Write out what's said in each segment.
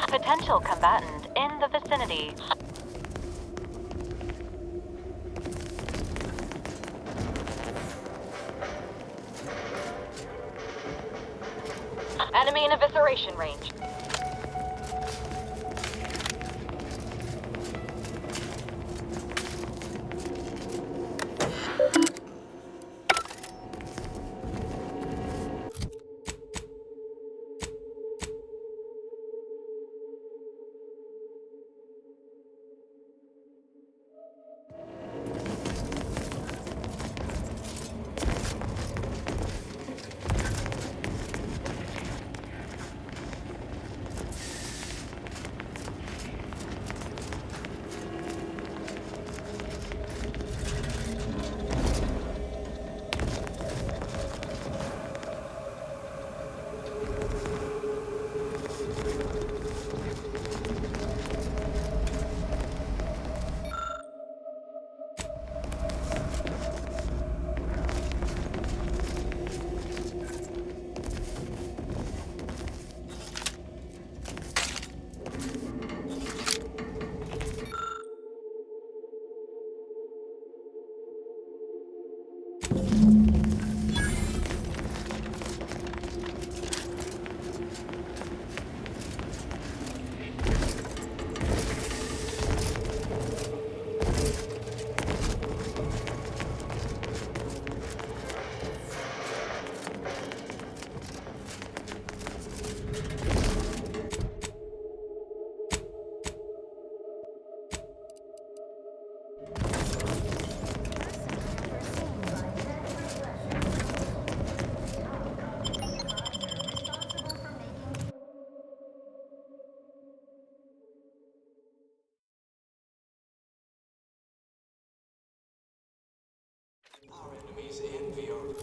Potential combatant in the vicinity. Enemy in evisceration range. Our enemies envy our...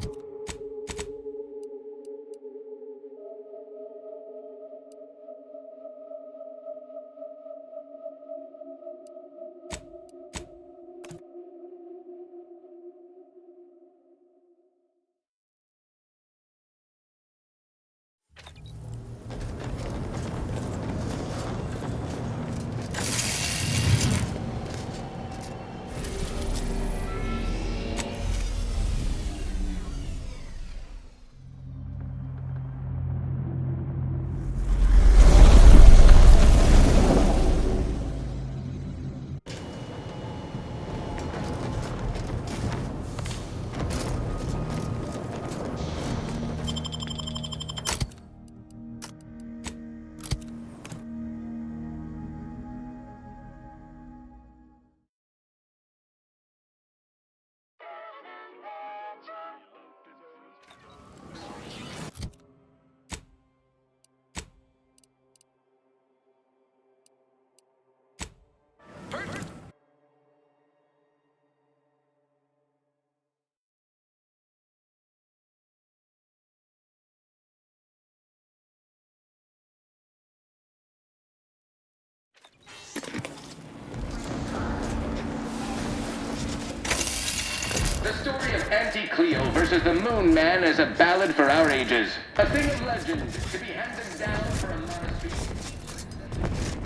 The story of Auntie Cleo versus the Moon Man is a ballad for our ages. A thing of legend to be handed down for a monastery.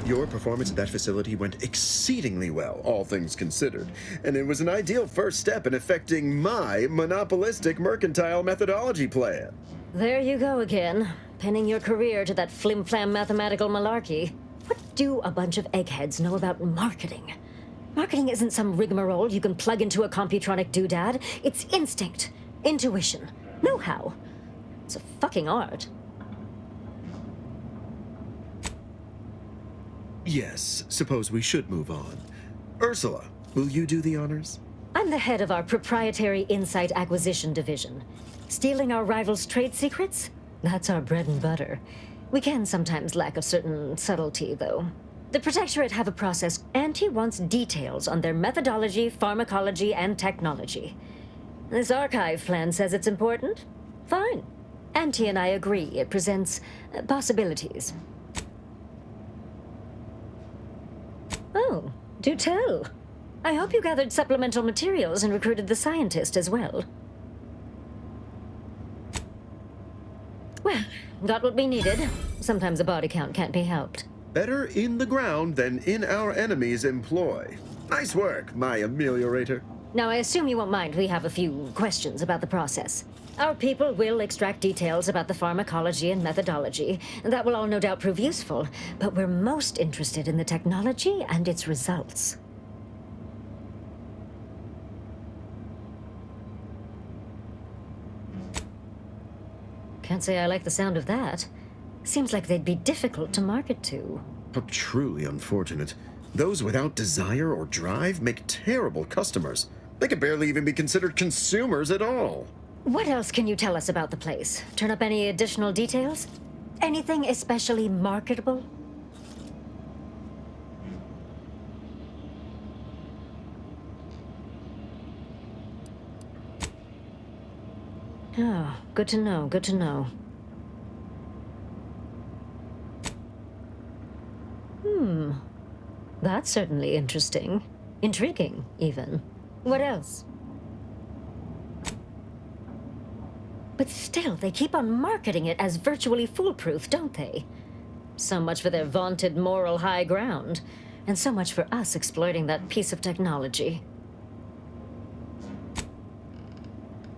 Your performance at that facility went exceedingly well, all things considered, and it was an ideal first step in effecting my monopolistic mercantile methodology plan. There you go again, pinning your career to that flim-flam mathematical malarkey. What do a bunch of eggheads know about marketing? Marketing isn't some rigmarole you can plug into a computronic doodad. It's instinct, intuition, know-how. It's a fucking art. Yes, suppose we should move on. Ursula, will you do the honors? I'm the head of our proprietary insight acquisition division. Stealing our rivals' trade secrets? That's our bread and butter. We can sometimes lack a certain subtlety, though. The Protectorate have a process, and he wants details on their methodology, pharmacology, and technology. This archive plan says it's important. Fine. Auntie and I agree it presents possibilities. Oh, do tell. I hope you gathered supplemental materials and recruited the scientist as well. Well, got what we needed. Sometimes a body count can't be helped. Better in the ground than in our enemy's employ. Nice work, my ameliorator. Now, I assume you won't mind we have a few questions about the process. Our people will extract details about the pharmacology and methodology. That will all no doubt prove useful, but we're most interested in the technology and its results. Can't say I like the sound of that. Seems like they'd be difficult to market to. How truly unfortunate. Those without desire or drive make terrible customers. They could barely even be considered consumers at all. What else can you tell us about the place? Turn up any additional details? Anything especially marketable? Oh, good to know, good to know. That's certainly interesting. Intriguing, even. What else? But still, they keep on marketing it as virtually foolproof, don't they? So much for their vaunted moral high ground, and so much for us exploiting that piece of technology.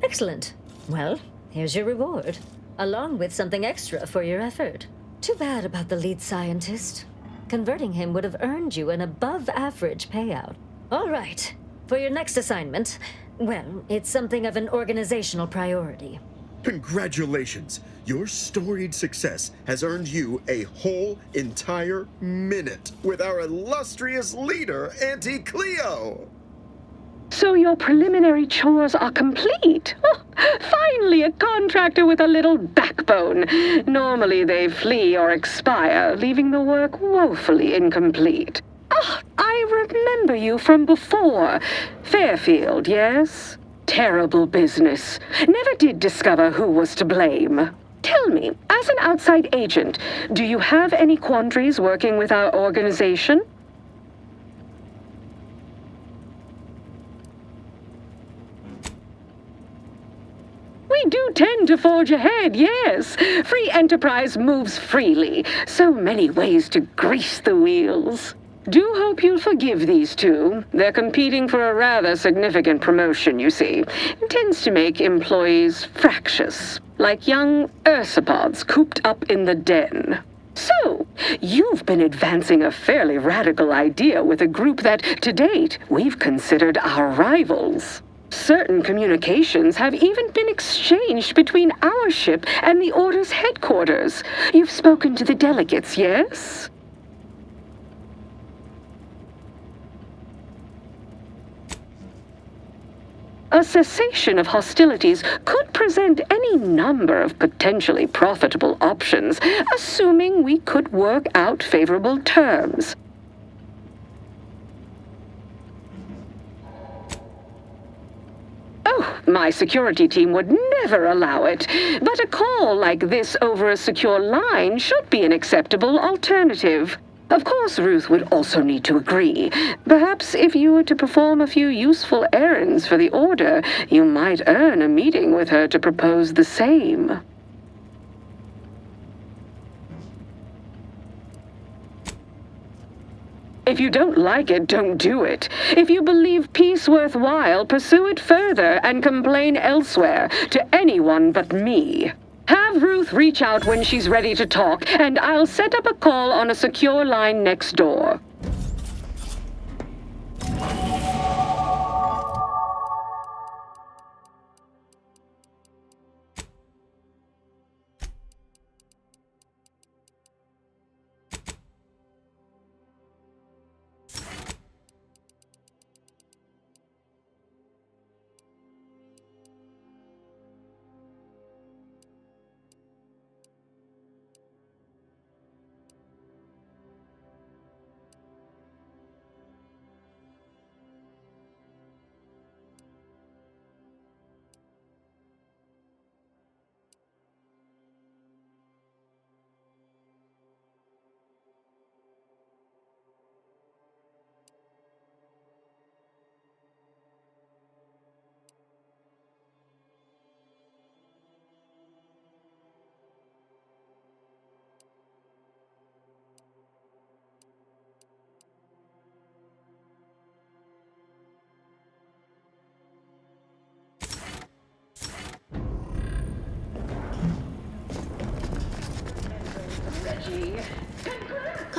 Excellent. Well, here's your reward, along with something extra for your effort. Too bad about the lead scientist. Converting him would have earned you an above-average payout. All right. For your next assignment, well, it's something of an organizational priority. Congratulations! Your storied success has earned you a whole entire minute with our illustrious leader, Auntie Cleo! So your preliminary chores are complete? Oh, finally a contractor with a little backbone. Normally they flee or expire, leaving the work woefully incomplete. Ah, I remember you from before. Fairfield, yes? Terrible business. Never did discover who was to blame. Tell me, as an outside agent, do you have any quandaries working with our organization? We do tend to forge ahead, yes. Free enterprise moves freely. So many ways to grease the wheels. Do hope you'll forgive these two. They're competing for a rather significant promotion, you see. It tends to make employees fractious, like young ursopods cooped up in the den. So, you've been advancing a fairly radical idea with a group that, to date, we've considered our rivals. Certain communications have even been exchanged between our ship and the Order's headquarters. You've spoken to the delegates, yes? A cessation of hostilities could present any number of potentially profitable options, assuming we could work out favorable terms. Oh, my security team would never allow it, but a call like this over a secure line should be an acceptable alternative. Of course, Ruth would also need to agree. Perhaps if you were to perform a few useful errands for the Order, you might earn a meeting with her to propose the same. If you don't like it, don't do it. If you believe peace worthwhile, pursue it further and complain elsewhere to anyone but me. Have Ruth reach out when she's ready to talk, and I'll set up a call on a secure line next door.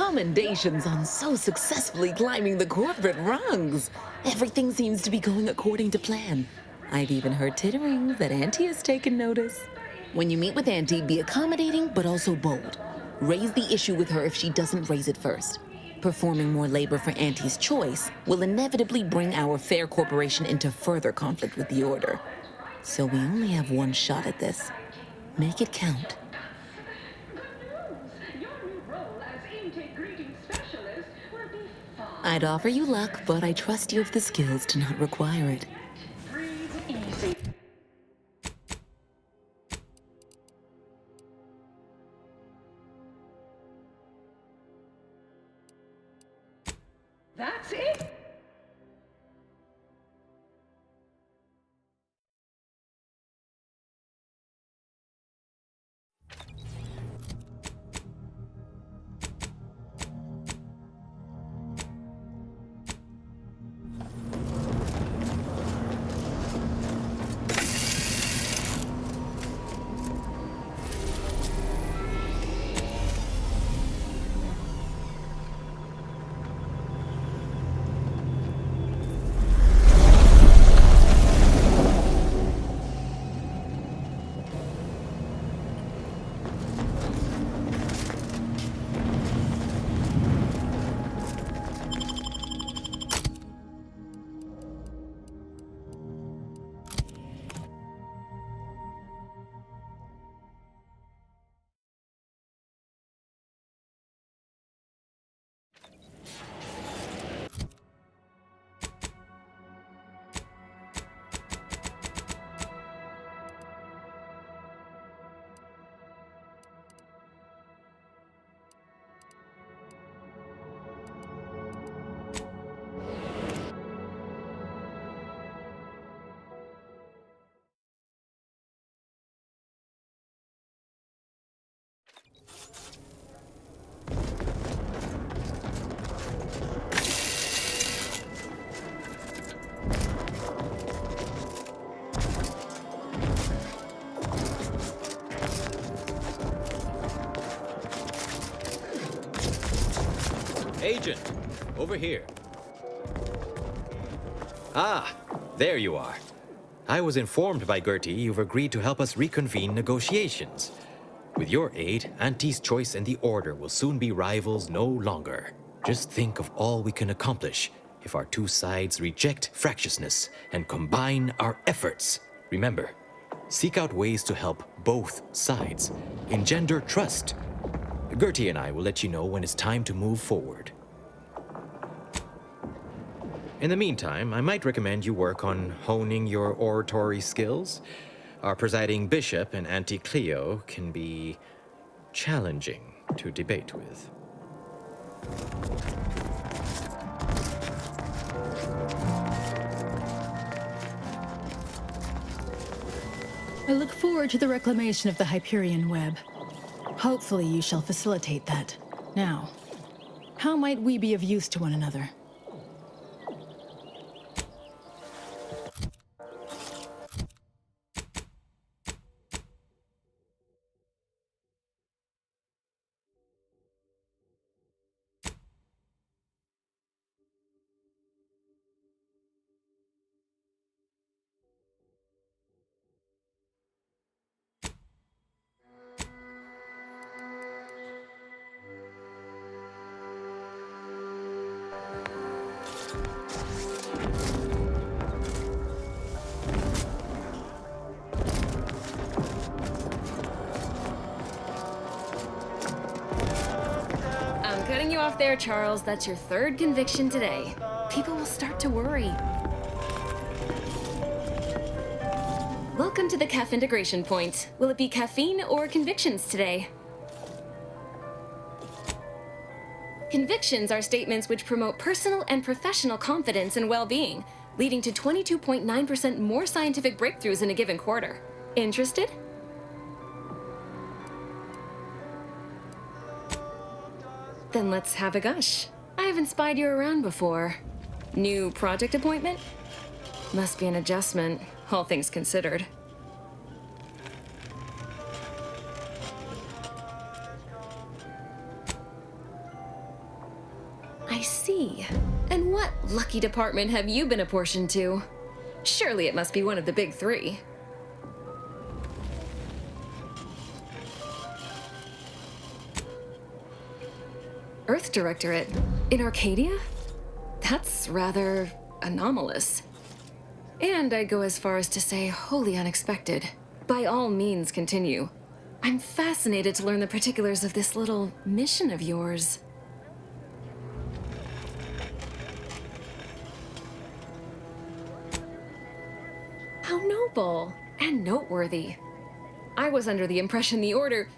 Commendations on so successfully climbing the corporate rungs. Everything seems to be going according to plan. I've even heard titterings that Auntie has taken notice. When you meet with Auntie, be accommodating but also bold. Raise the issue with her if she doesn't raise it first. Performing more labor for Auntie's choice will inevitably bring our fair corporation into further conflict with the Order. So we only have one shot at this. Make it count. I'd offer you luck, but I trust you have the skills to not require it. That's it. Agent, over here. Ah, there you are. I was informed by Gertie you've agreed to help us reconvene negotiations. With your aid, Auntie's choice and the Order will soon be rivals no longer. Just think of all we can accomplish if our two sides reject fractiousness and combine our efforts. Remember, seek out ways to help both sides. Engender trust. Gertie and I will let you know when it's time to move forward. In the meantime, I might recommend you work on honing your oratory skills. Our presiding bishop and Auntie Cleo can be challenging to debate with. I look forward to the reclamation of the Hyperion web. Hopefully you shall facilitate that. Now, how might we be of use to one another? Cutting you off there, Charles. That's your third conviction today. People will start to worry. Welcome to the CAF integration point. Will it be caffeine or convictions today? Convictions are statements which promote personal and professional confidence and well-being, leading to 22.9% more scientific breakthroughs in a given quarter. Interested? Then let's have a gush. I haven't spied you around before. New project appointment? Must be an adjustment, all things considered. lucky department have you been apportioned to? Surely it must be one of the big three. Earth Directorate? In Arcadia? That's rather anomalous. And I'd go as far as to say wholly unexpected. By all means, continue. I'm fascinated to learn the particulars of this little mission of yours. How noble and noteworthy. I was under the impression the Order,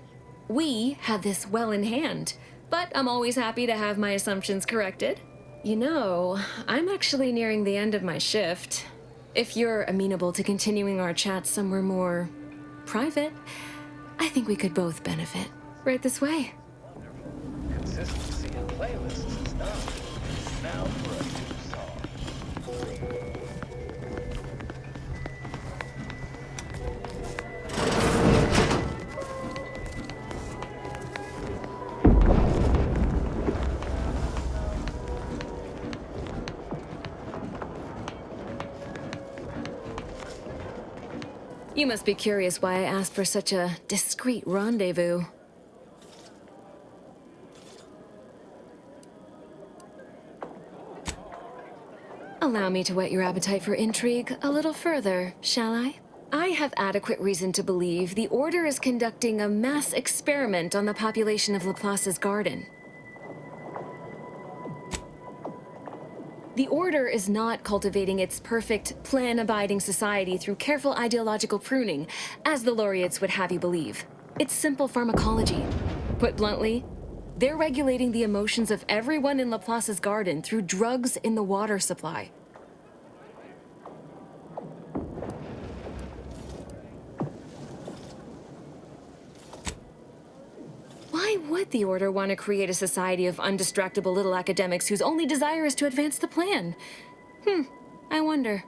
we had this well in hand, but I'm always happy to have my assumptions corrected. You know, I'm actually nearing the end of my shift. If you're amenable to continuing our chat somewhere more private, I think we could both benefit. Right this way. Consistency in playlists is done. Now for a new song. You must be curious why I asked for such a discreet rendezvous. Allow me to whet your appetite for intrigue a little further, shall I? I have adequate reason to believe the Order is conducting a mass experiment on the population of Laplace's garden. The Order is not cultivating its perfect, plan-abiding society through careful ideological pruning, as the laureates would have you believe. It's simple pharmacology. Put bluntly, they're regulating the emotions of everyone in Laplace's garden through drugs in the water supply. Why would the Order want to create a society of undistractable little academics whose only desire is to advance the plan? I wonder.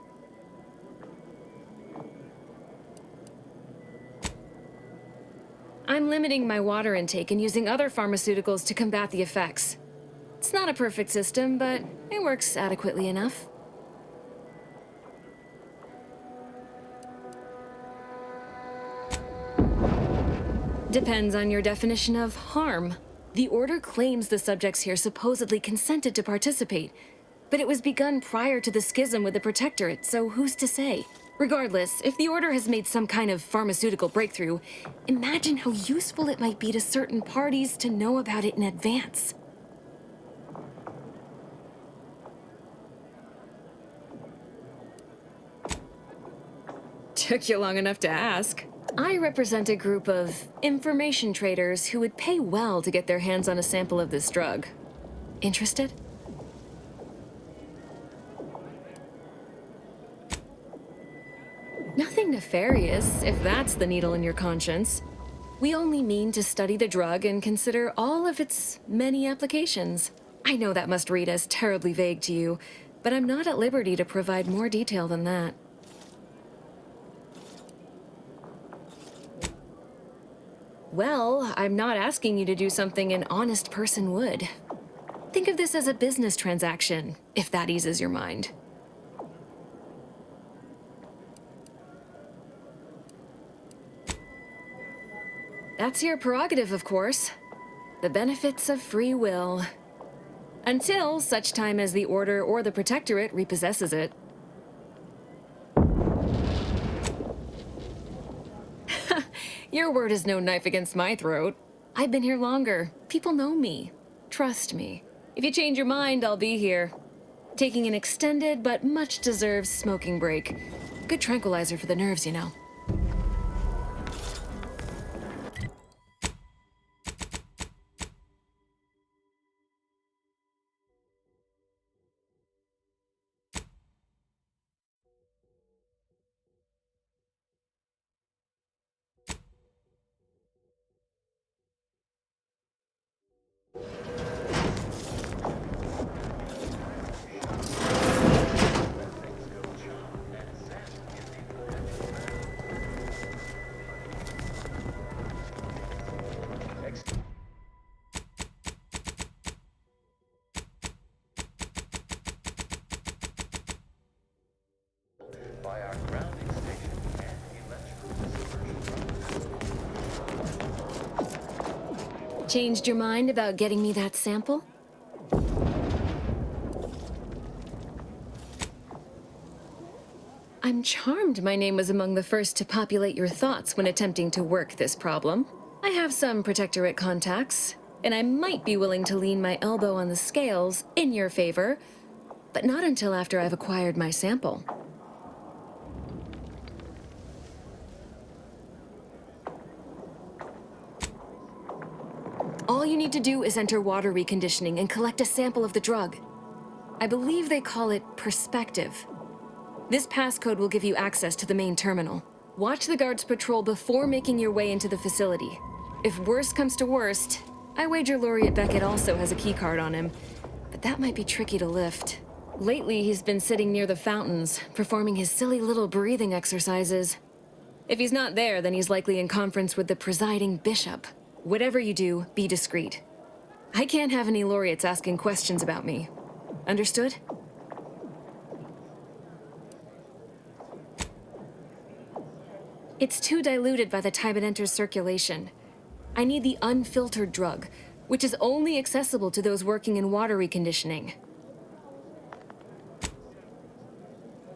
I'm limiting my water intake and using other pharmaceuticals to combat the effects. It's not a perfect system, but it works adequately enough. Depends on your definition of harm. The Order claims the subjects here supposedly consented to participate, but it was begun prior to the schism with the Protectorate, so who's to say? Regardless, if the Order has made some kind of pharmaceutical breakthrough, imagine how useful it might be to certain parties to know about it in advance. Took you long enough to ask. I represent a group of information traders who would pay well to get their hands on a sample of this drug. Interested? Nothing nefarious, if that's the needle in your conscience. We only mean to study the drug and consider all of its many applications. I know that must read as terribly vague to you, but I'm not at liberty to provide more detail than that. Well, I'm not asking you to do something an honest person would. Think of this as a business transaction, if that eases your mind. That's your prerogative, of course. The benefits of free will. Until such time as the Order or the Protectorate repossesses it. Your word is no knife against my throat. I've been here longer. People know me. Trust me. If you change your mind, I'll be here. Taking an extended but much-deserved smoking break. Good tranquilizer for the nerves, you know. Changed your mind about getting me that sample? I'm charmed my name was among the first to populate your thoughts when attempting to work this problem. I have some Protectorate contacts, and I might be willing to lean my elbow on the scales in your favor, but not until after I've acquired my sample. All you need to do is enter water reconditioning and collect a sample of the drug. I believe they call it perspective. This passcode will give you access to the main terminal. Watch the guards patrol before making your way into the facility. If worst comes to worst, I wager Laureate Beckett also has a keycard on him, but that might be tricky to lift. Lately, he's been sitting near the fountains, performing his silly little breathing exercises. If he's not there, then he's likely in conference with the presiding bishop. Whatever you do, be discreet. I can't have any laureates asking questions about me. Understood? It's too diluted by the time it enters circulation. I need the unfiltered drug, which is only accessible to those working in water reconditioning.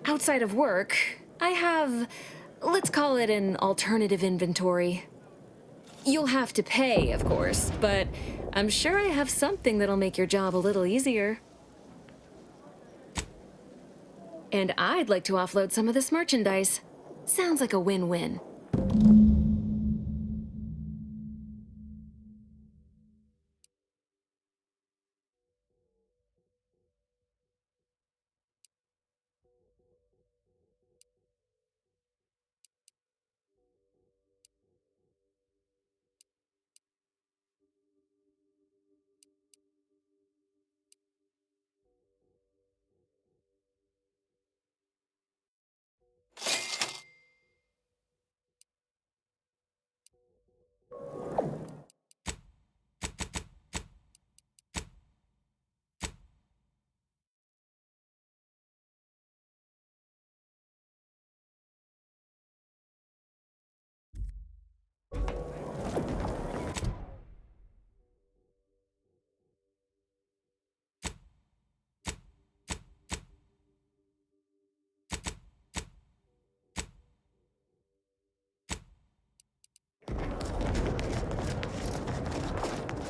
Outside of work, I have, let's call it an alternative inventory. You'll have to pay, of course, but I'm sure I have something that'll make your job a little easier. And I'd like to offload some of this merchandise. Sounds like a win-win.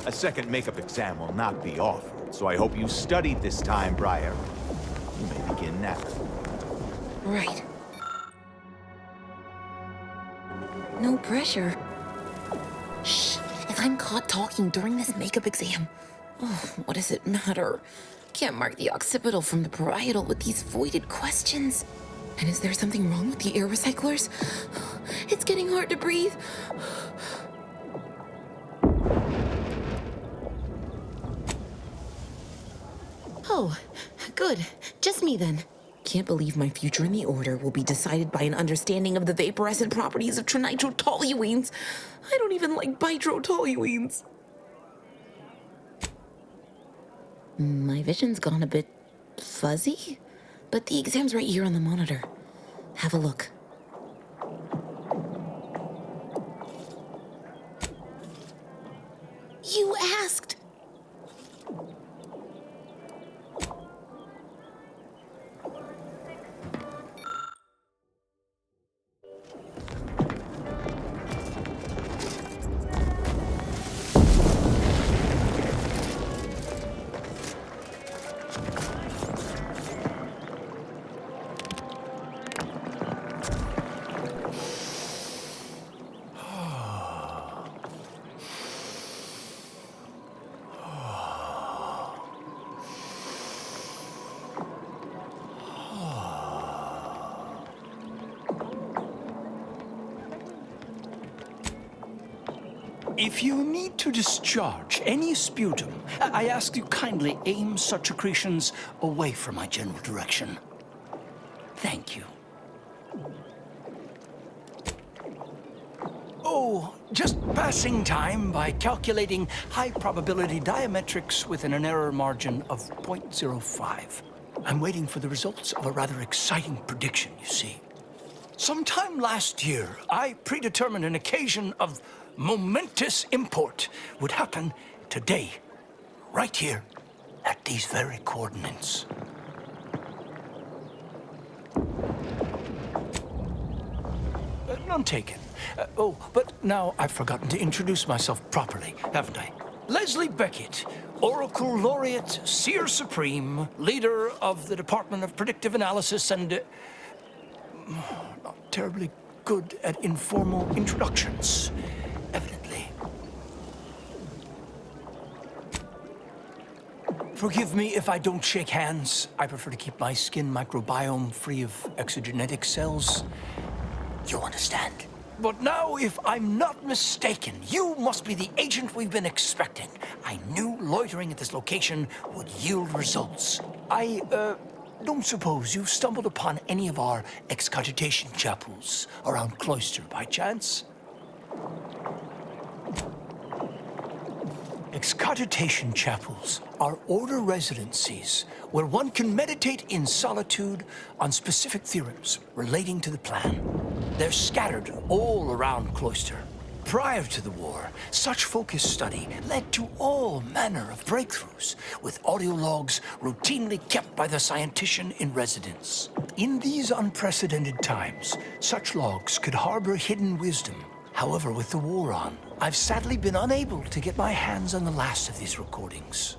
A second makeup exam will not be offered, so I hope you studied this time, Briar. You may begin now. Right. No pressure. Shh! If I'm caught talking during this makeup exam, oh, what does it matter? Can't mark the occipital from the parietal with these voided questions. And is there something wrong with the air recyclers? It's getting hard to breathe. Oh, good. Just me then. Can't believe my future in the Order will be decided by an understanding of the vaporescent properties of trinitrotoluenes. I don't even like bitrotoluenes. My vision's gone a bit fuzzy, but the exam's right here on the monitor. Have a look. You asked! If you need to discharge any sputum, I ask you kindly aim such accretions away from my general direction. Thank you. Oh, just passing time by calculating high probability diametrics within an error margin of 0.05. I'm waiting for the results of a rather exciting prediction, you see. Sometime last year, I predetermined an occasion of momentous import would happen today, right here, at these very coordinates. None taken. Oh, but now I've forgotten to introduce myself properly, haven't I? Leslie Beckett, Oracle Laureate, Seer Supreme, leader of the Department of Predictive Analysis, and not terribly good at informal introductions, evidently. Forgive me if I don't shake hands. I prefer to keep my skin microbiome free of exogenetic cells. You understand? But now, if I'm not mistaken, you must be the agent we've been expecting. I knew loitering at this location would yield results. I don't suppose you've stumbled upon any of our excogitation chapels around Cloister by chance? Excogitation chapels are order residencies where one can meditate in solitude on specific theorems relating to the plan. They're scattered all around Cloister. Prior to the war, such focused study led to all manner of breakthroughs, with audio logs routinely kept by the scientician in residence. In these unprecedented times, such logs could harbor hidden wisdom. However, with the war on, I've sadly been unable to get my hands on the last of these recordings.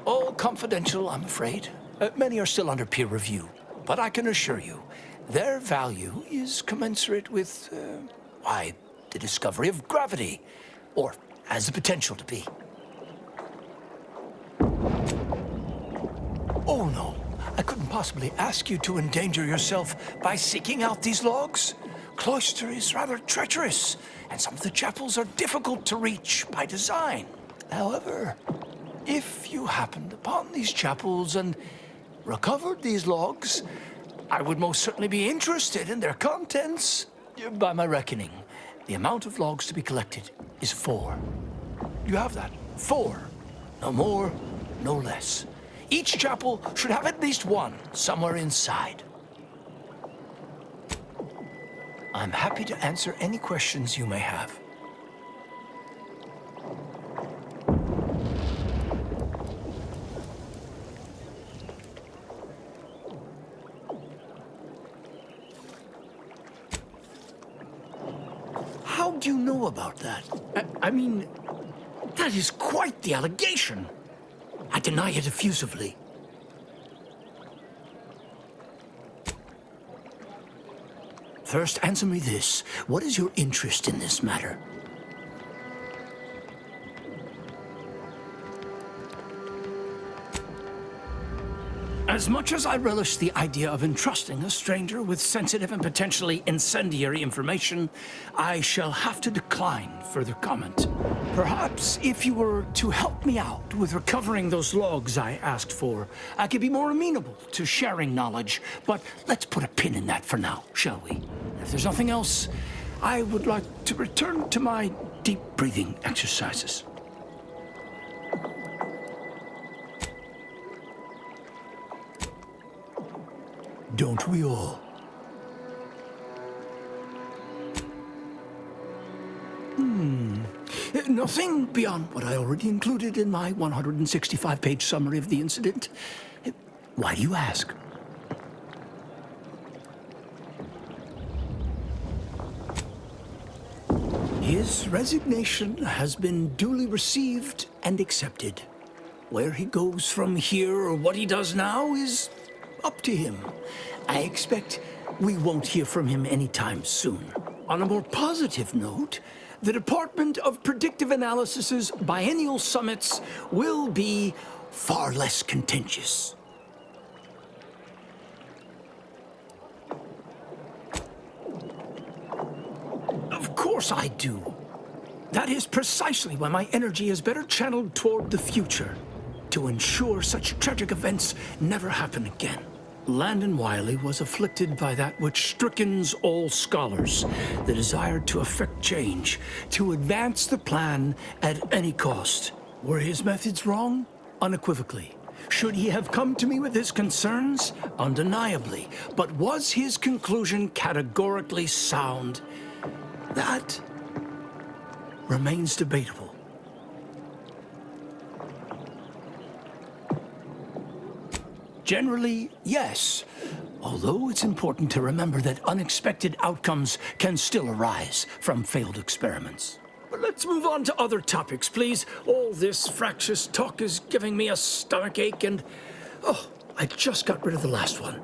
All confidential, I'm afraid. Many are still under peer review, but I can assure you, their value is commensurate with, why, the discovery of gravity, or has the potential to be. Oh no, I couldn't possibly ask you to endanger yourself by seeking out these logs. Cloister is rather treacherous, and some of the chapels are difficult to reach by design. However, if you happened upon these chapels and recovered these logs, I would most certainly be interested in their contents. By my reckoning, the amount of logs to be collected is 4. You have that? 4. No more, no less. Each chapel should have at least one somewhere inside. I'm happy to answer any questions you may have. How do you know about that? I mean, that is quite the allegation. I deny it effusively. First, answer me this. What is your interest in this matter? As much as I relish the idea of entrusting a stranger with sensitive and potentially incendiary information, I shall have to decline further comment. Perhaps if you were to help me out with recovering those logs I asked for, I could be more amenable to sharing knowledge, but let's put a pin in that for now, shall we? If there's nothing else, I would like to return to my deep breathing exercises. Don't we all? Nothing beyond what I already included in my 165-page summary of the incident. Why do you ask? His resignation has been duly received and accepted. Where he goes from here or what he does now is up to him. I expect we won't hear from him anytime soon. On a more positive note, the Department of Predictive Analysis's biennial summits will be far less contentious. Of course I do. That is precisely why my energy is better channeled toward the future, to ensure such tragic events never happen again. Landon Wiley was afflicted by that which strickens all scholars, the desire to effect change, to advance the plan at any cost. Were his methods wrong? Unequivocally. Should he have come to me with his concerns? Undeniably. But was his conclusion categorically sound? That remains debatable. Generally, yes. Although it's important to remember that unexpected outcomes can still arise from failed experiments. But let's move on to other topics, please. All this fractious talk is giving me a stomachache and... Oh, I just got rid of the last one.